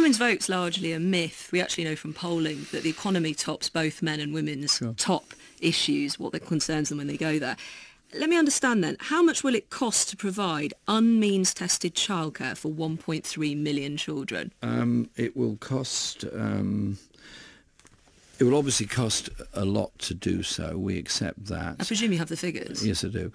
women's vote's largely a myth. We actually know from polling that the economy tops both men and women's top issues, what that concerns them when they go there. Let me understand then, how much will it cost to provide unmeans-tested childcare for 1.3 million children? It will cost... It will obviously cost a lot to do so. We accept that. I presume you have the figures. Yes, I do.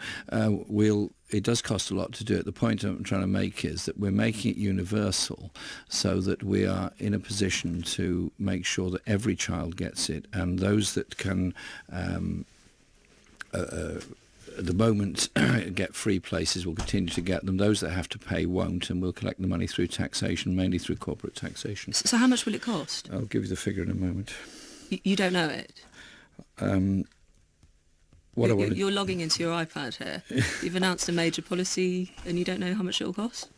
It does cost a lot to do it. The point I'm trying to make is that we're making it universal so that we are in a position to make sure that every child gets it, and those that can at the moment get free places will continue to get them. Those that have to pay won't, and we'll collect the money through taxation, mainly through corporate taxation. So how much will it cost? I'll give you the figure in a moment. You don't know it? You're logging into your iPad here. You've announced a major policy and you don't know how much it will cost?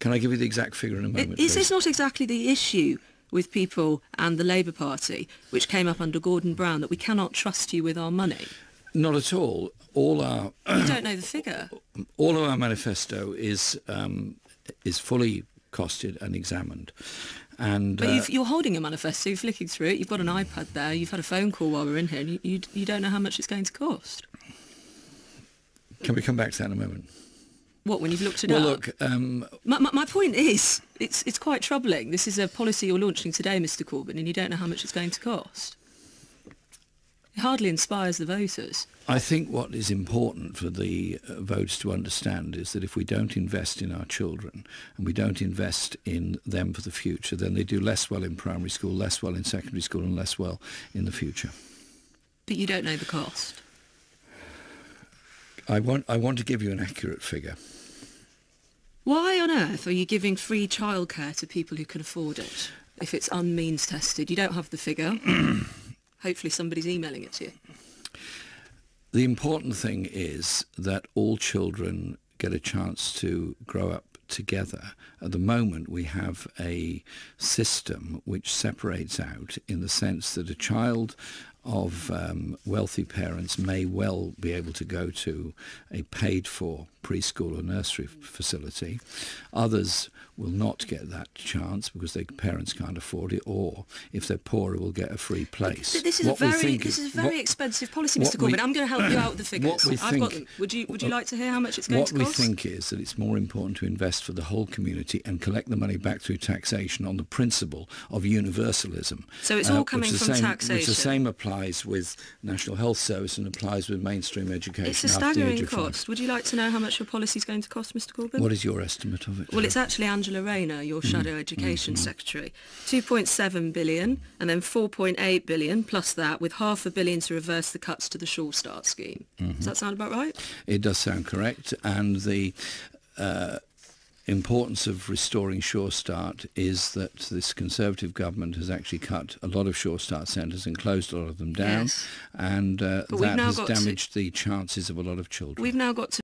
Can I give you the exact figure in a moment? Is this not exactly the issue with people and the Labour Party, which came up under Gordon Brown, that we cannot trust you with our money? Not at all. You don't know the figure. All of our manifesto is fully costed and examined. But you're holding a manifesto, you're flicking through it, you've got an iPad there, you've had a phone call while we're in here, and you don't know how much it's going to cost. Can we come back to that in a moment? What, when you've looked it up? Well, look... my point is, it's quite troubling. This is a policy you're launching today, Mr Corbyn, and you don't know how much it's going to cost. It hardly inspires the voters. I think what is important for the voters to understand is that if we don't invest in our children and we don't invest in them for the future, then they do less well in primary school, less well in secondary school, and less well in the future. But you don't know the cost. I want to give you an accurate figure. Why on earth are you giving free childcare to people who can afford it if it's unmeans tested? You don't have the figure. Hopefully somebody's emailing it to you. The important thing is that all children get a chance to grow up together. At the moment, we have a system which separates out in the sense that a child of wealthy parents may well be able to go to a paid-for preschool or nursery facility. Others will not get that chance because their parents can't afford it, or if they're poorer, will get a free place. But this is a very expensive policy, Mr Corbyn. I'm going to help you out with the figures. I've got them. Would you like to hear how much it's going to cost? What we think is that it's more important to invest for the whole community and collect the money back through taxation on the principle of universalism. So it's all coming from taxation. Which the same applies with National Health Service and applies with mainstream education. It's a staggering cost. Would you like to know how much your policy is going to cost, Mr Corbyn? What is your estimate of it? Well, it's actually Angela Rayner, your Shadow Education Secretary. 2.7 billion and then 4.8 billion plus that, with £500 million to reverse the cuts to the Sure Start scheme. Does that sound about right? It does sound correct, and the importance of restoring Sure Start is that this Conservative government has actually cut a lot of Sure Start centres and closed a lot of them down, and that has damaged the chances of a lot of children. We've now got to